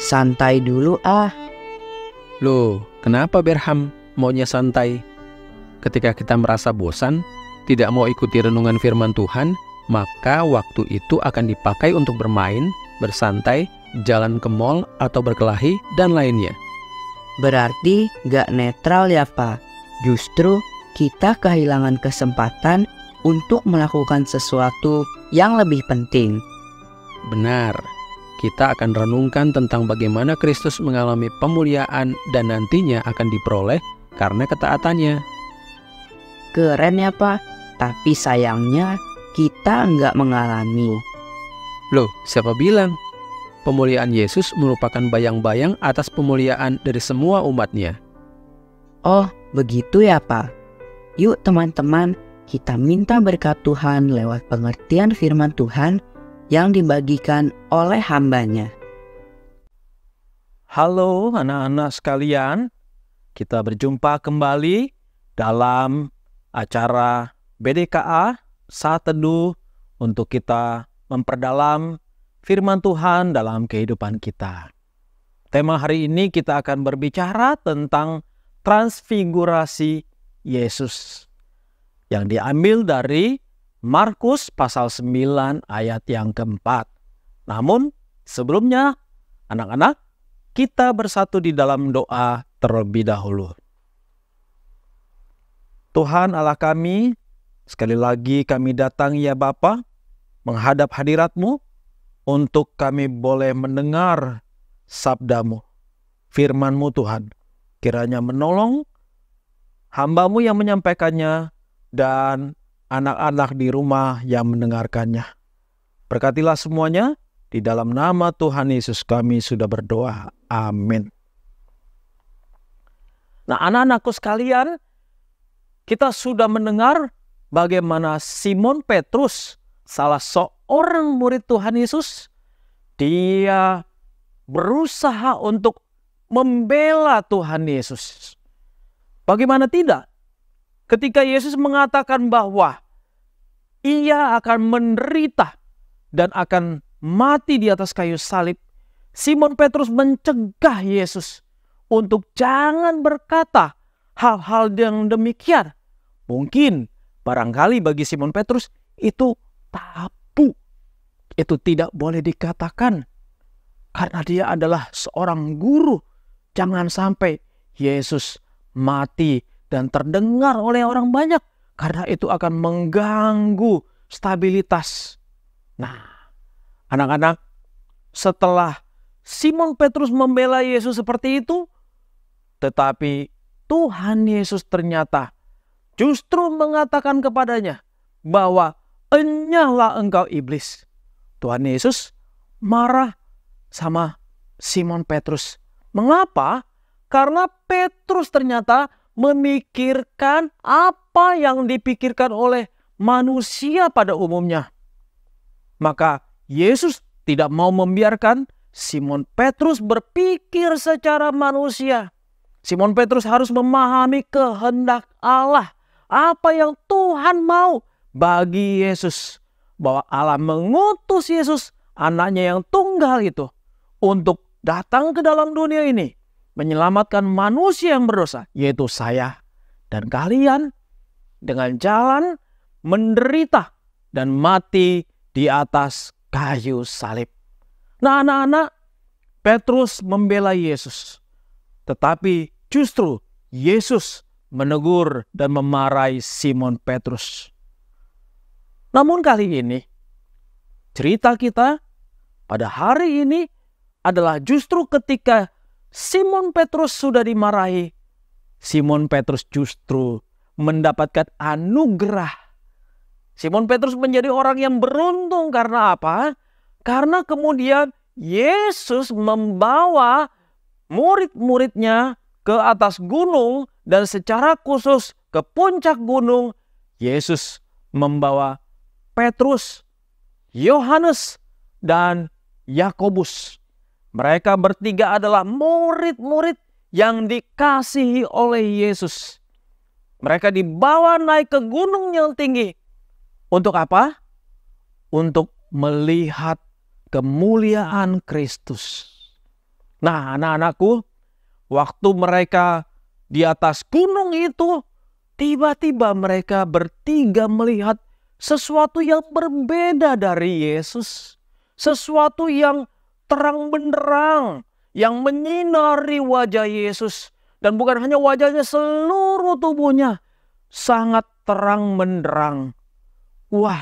santai dulu ah. Loh, kenapa Berham maunya santai? Ketika kita merasa bosan, tidak mau ikuti renungan firman Tuhan, maka waktu itu akan dipakai untuk bermain, bersantai, jalan ke mall atau berkelahi, dan lainnya. Berarti gak netral ya Pak. Justru kita kehilangan kesempatan untuk melakukan sesuatu yang lebih penting. Benar, kita akan renungkan tentang bagaimana Kristus mengalami pemuliaan dan nantinya akan diperoleh karena ketaatannya. Keren ya Pak, tapi sayangnya kita nggak mengalami. Loh, siapa bilang? Pemuliaan Yesus merupakan bayang-bayang atas pemuliaan dari semua umatnya. Oh, begitu ya Pak. Yuk teman-teman, kita minta berkat Tuhan lewat pengertian firman Tuhan yang dibagikan oleh hambanya. Halo anak-anak sekalian, kita berjumpa kembali dalam acara BDKA Saat Teduh untuk kita memperdalam firman Tuhan dalam kehidupan kita. Tema hari ini kita akan berbicara tentang transfigurasi Yesus yang diambil dari Markus pasal 9 ayat yang keempat. Namun sebelumnya anak-anak, kita bersatu di dalam doa terlebih dahulu. Tuhan Allah kami, sekali lagi kami datang ya Bapa, menghadap hadirat-Mu untuk kami boleh mendengar sabda-Mu, firman-Mu Tuhan. Kiranya menolong hamba-Mu yang menyampaikannya dan anak-anak di rumah yang mendengarkannya. Berkatilah semuanya, di dalam nama Tuhan Yesus kami sudah berdoa. Amin. Nah anak-anakku sekalian, kita sudah mendengar bagaimana Simon Petrus, salah seorang murid Tuhan Yesus, dia berusaha untuk membela Tuhan Yesus. Bagaimana tidak? Ketika Yesus mengatakan bahwa ia akan menderita dan akan mati di atas kayu salib, Simon Petrus mencegah Yesus untuk jangan berkata hal-hal yang demikian. Mungkin barangkali bagi Simon Petrus itu tabu. Itu tidak boleh dikatakan karena dia adalah seorang guru. Jangan sampai Yesus mati dan terdengar oleh orang banyak, karena itu akan mengganggu stabilitas. Nah, anak-anak, setelah Simon Petrus membela Yesus seperti itu, tetapi Tuhan Yesus ternyata justru mengatakan kepadanya bahwa enyahlah engkau iblis. Tuhan Yesus marah sama Simon Petrus. Mengapa? Karena Petrus ternyata memikirkan apa yang dipikirkan oleh manusia pada umumnya. Maka Yesus tidak mau membiarkan Simon Petrus berpikir secara manusia. Simon Petrus harus memahami kehendak Allah. Apa yang Tuhan mau bagi Yesus. Bahwa Allah mengutus Yesus, anaknya yang tunggal itu, untuk datang ke dalam dunia ini, menyelamatkan manusia yang berdosa, yaitu saya dan kalian, dengan jalan menderita dan mati di atas kayu salib. Nah anak-anak, Petrus membela Yesus. Tetapi justru Yesus menegur dan memarahi Simon Petrus. Namun kali ini, cerita kita pada hari ini adalah justru ketika Simon Petrus sudah dimarahi, Simon Petrus justru mendapatkan anugerah. Simon Petrus menjadi orang yang beruntung karena apa? Karena kemudian Yesus membawa murid-muridnya ke atas gunung dan secara khusus ke puncak gunung. Yesus membawa Petrus, Yohanes, dan Yakobus. Mereka bertiga adalah murid-murid yang dikasihi oleh Yesus. Mereka dibawa naik ke gunung yang tinggi. Untuk apa? Untuk melihat kemuliaan Kristus. Nah, anak-anakku, waktu mereka di atas gunung itu, tiba-tiba mereka bertiga melihat sesuatu yang berbeda dari Yesus. Sesuatu yang terang benderang, yang menyinari wajah Yesus. Dan bukan hanya wajahnya, seluruh tubuhnya sangat terang benderang. Wah,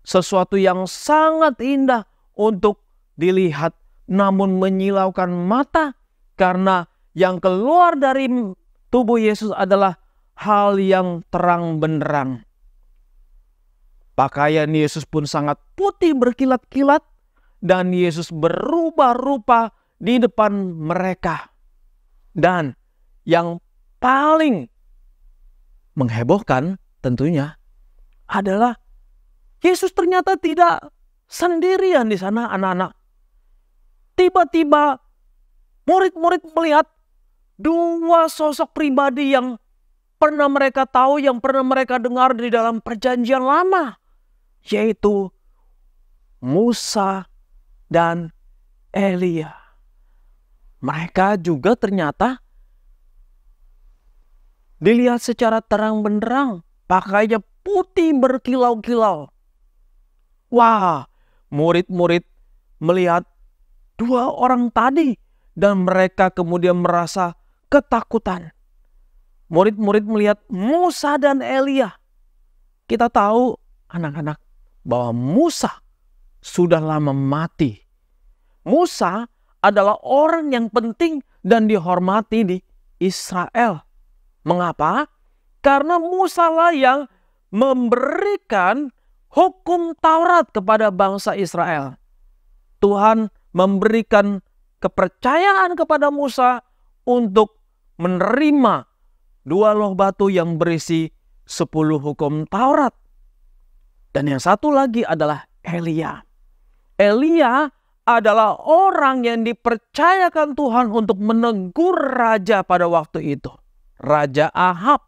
sesuatu yang sangat indah untuk dilihat, namun menyilaukan mata, karena yang keluar dari tubuh Yesus adalah hal yang terang benderang. Pakaian Yesus pun sangat putih berkilat-kilat, dan Yesus berubah rupa di depan mereka. Dan yang paling menghebohkan tentunya adalah Yesus ternyata tidak sendirian di sana, anak-anak. Tiba-tiba murid-murid melihat dua sosok pribadi yang pernah mereka tahu, yang pernah mereka dengar di dalam perjanjian lama, yaitu Musa dan Elia. Mereka juga ternyata dilihat secara terang benderang, pakainya putih berkilau-kilau. Wah, murid-murid melihat dua orang tadi dan mereka kemudian merasa ketakutan. Murid-murid melihat Musa dan Elia. Kita tahu, anak-anak, bahwa Musa sudah lama mati. Musa adalah orang yang penting dan dihormati di Israel. Mengapa? Karena Musa lah yang memberikan hukum Taurat kepada bangsa Israel. Tuhan memberikan kepercayaan kepada Musa untuk menerima 2 loh batu yang berisi 10 hukum Taurat. Dan yang satu lagi adalah Elia. Elia adalah orang yang dipercayakan Tuhan untuk menegur raja pada waktu itu, Raja Ahab.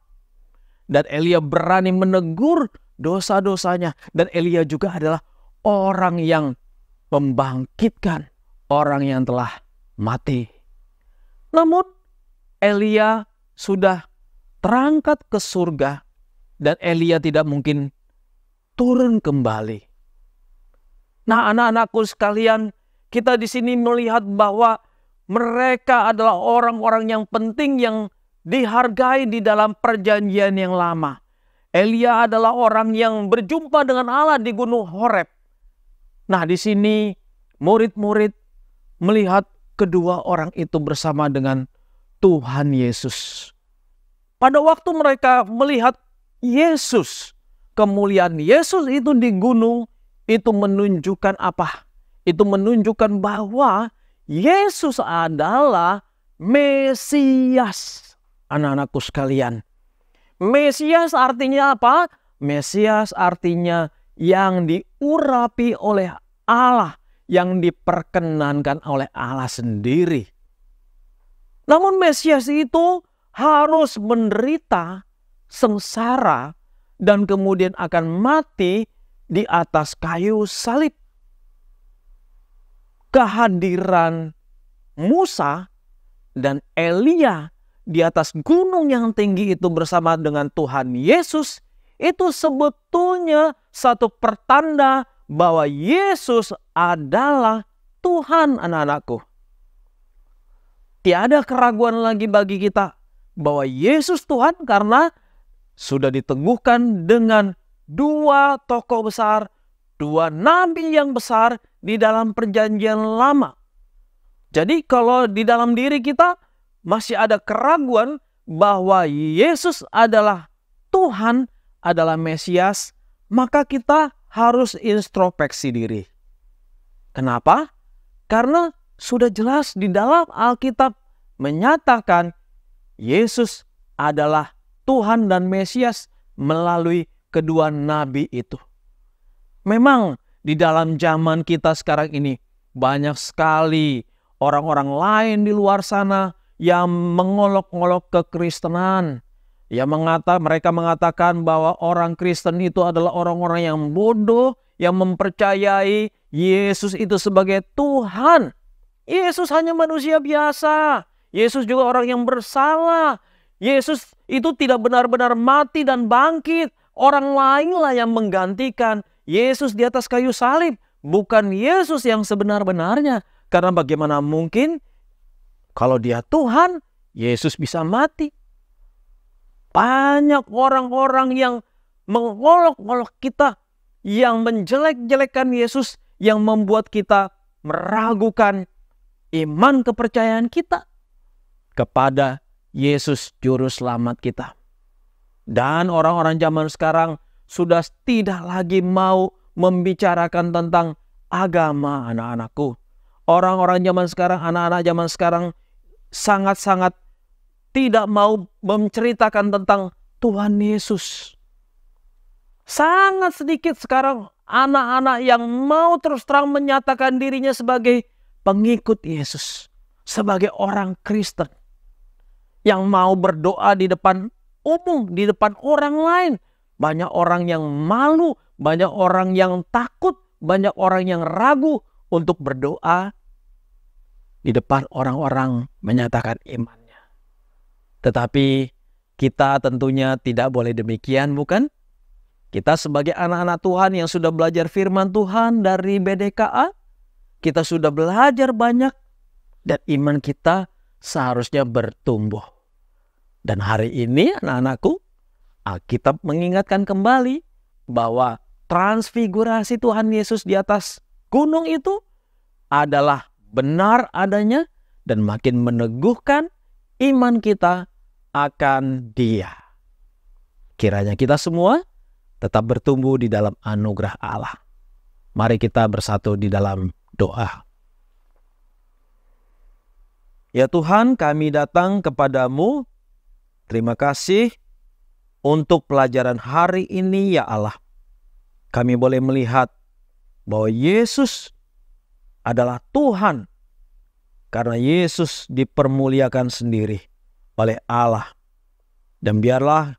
Dan Elia berani menegur dosa-dosanya. Dan Elia juga adalah orang yang membangkitkan orang yang telah mati. Namun Elia sudah terangkat ke surga dan Elia tidak mungkin turun kembali. Nah, anak-anakku sekalian, kita di sini melihat bahwa mereka adalah orang-orang yang penting yang dihargai di dalam perjanjian yang lama. Elia adalah orang yang berjumpa dengan Allah di Gunung Horeb. Nah, di sini murid-murid melihat kedua orang itu bersama dengan Tuhan Yesus. Pada waktu mereka melihat Yesus, kemuliaan Yesus itu di gunung, itu menunjukkan apa? Itu menunjukkan bahwa Yesus adalah Mesias. Anak-anakku sekalian, Mesias artinya apa? Mesias artinya yang diurapi oleh Allah, yang diperkenankan oleh Allah sendiri. Namun Mesias itu harus menderita, sengsara, dan kemudian akan mati di atas kayu salib. Kehadiran Musa dan Elia di atas gunung yang tinggi itu bersama dengan Tuhan Yesus, itu sebetulnya satu pertanda bahwa Yesus adalah Tuhan, anak-anakku. Tiada keraguan lagi bagi kita bahwa Yesus Tuhan, karena sudah diteguhkan dengan 2 tokoh besar, 2 nabi yang besar di dalam perjanjian lama. Jadi kalau di dalam diri kita masih ada keraguan bahwa Yesus adalah Tuhan, adalah Mesias, maka kita harus introspeksi diri. Kenapa? Karena sudah jelas di dalam Alkitab menyatakan Yesus adalah Tuhan dan Mesias melalui kedua nabi itu. Memang di dalam zaman kita sekarang ini banyak sekali orang-orang lain di luar sana yang mengolok-olok kekristenan. Mereka mengatakan bahwa orang Kristen itu adalah orang-orang yang bodoh, yang mempercayai Yesus itu sebagai Tuhan. Yesus hanya manusia biasa. Yesus juga orang yang bersalah. Yesus itu tidak benar-benar mati dan bangkit. Orang lainlah yang menggantikan Yesus di atas kayu salib. Bukan Yesus yang sebenar-benarnya. Karena bagaimana mungkin kalau dia Tuhan, Yesus bisa mati. Banyak orang-orang yang mengolok-olok kita, yang menjelek-jelekkan Yesus, yang membuat kita meragukan iman kepercayaan kita kepada Yesus Juru Selamat kita. Dan orang-orang zaman sekarang sudah tidak lagi mau membicarakan tentang agama anak-anakku. Orang-orang zaman sekarang, anak-anak zaman sekarang sangat-sangat tidak mau menceritakan tentang Tuhan Yesus. Sangat sedikit sekarang anak-anak yang mau terus terang menyatakan dirinya sebagai pengikut Yesus, sebagai orang Kristen yang mau berdoa di depan umum, di depan orang lain. Banyak orang yang malu, banyak orang yang takut, banyak orang yang ragu untuk berdoa di depan orang-orang menyatakan imannya. Tetapi kita tentunya tidak boleh demikian, bukan? Kita sebagai anak-anak Tuhan yang sudah belajar firman Tuhan dari BDKA, kita sudah belajar banyak dan iman kita seharusnya bertumbuh. Dan hari ini anak-anakku, Alkitab mengingatkan kembali bahwa transfigurasi Tuhan Yesus di atas gunung itu adalah benar adanya dan makin meneguhkan iman kita akan Dia. Kiranya kita semua tetap bertumbuh di dalam anugerah Allah. Mari kita bersatu di dalam doa. Ya Tuhan, kami datang kepadamu. Terima kasih untuk pelajaran hari ini ya Allah. Kami boleh melihat bahwa Yesus adalah Tuhan. Karena Yesus dipermuliakan sendiri oleh Allah. Dan biarlah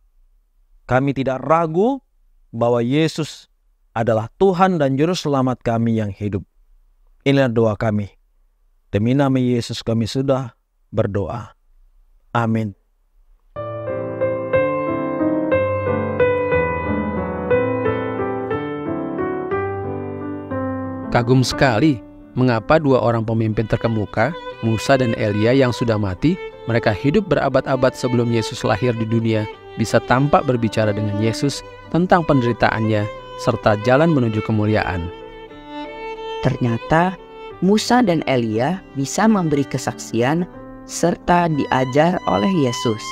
kami tidak ragu bahwa Yesus adalah Tuhan dan Juru Selamat kami yang hidup. Inilah doa kami. Demi nama Yesus kami sudah berdoa. Amin. Kagum sekali mengapa dua orang pemimpin terkemuka, Musa dan Elia yang sudah mati, mereka hidup berabad-abad sebelum Yesus lahir di dunia, bisa tampak berbicara dengan Yesus tentang penderitaannya serta jalan menuju kemuliaan. Ternyata Musa dan Elia bisa memberi kesaksian serta diajar oleh Yesus.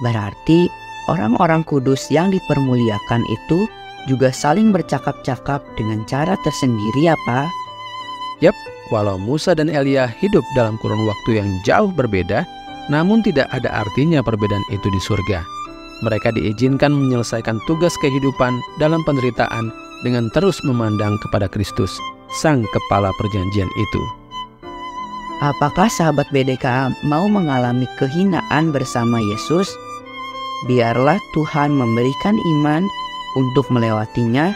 Berarti orang-orang kudus yang dipermuliakan itu juga saling bercakap-cakap dengan cara tersendiri ya Pak? Yap, walau Musa dan Elia hidup dalam kurun waktu yang jauh berbeda, namun tidak ada artinya perbedaan itu di surga. Mereka diizinkan menyelesaikan tugas kehidupan dalam penderitaan dengan terus memandang kepada Kristus, Sang Kepala Perjanjian itu. Apakah sahabat BDKA mau mengalami kehinaan bersama Yesus? Biarlah Tuhan memberikan iman untuk melewatinya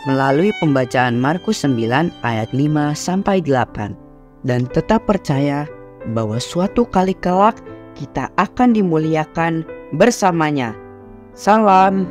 melalui pembacaan Markus 9 ayat 5-8 dan tetap percaya bahwa suatu kali kelak kita akan dimuliakan bersamanya. Salam.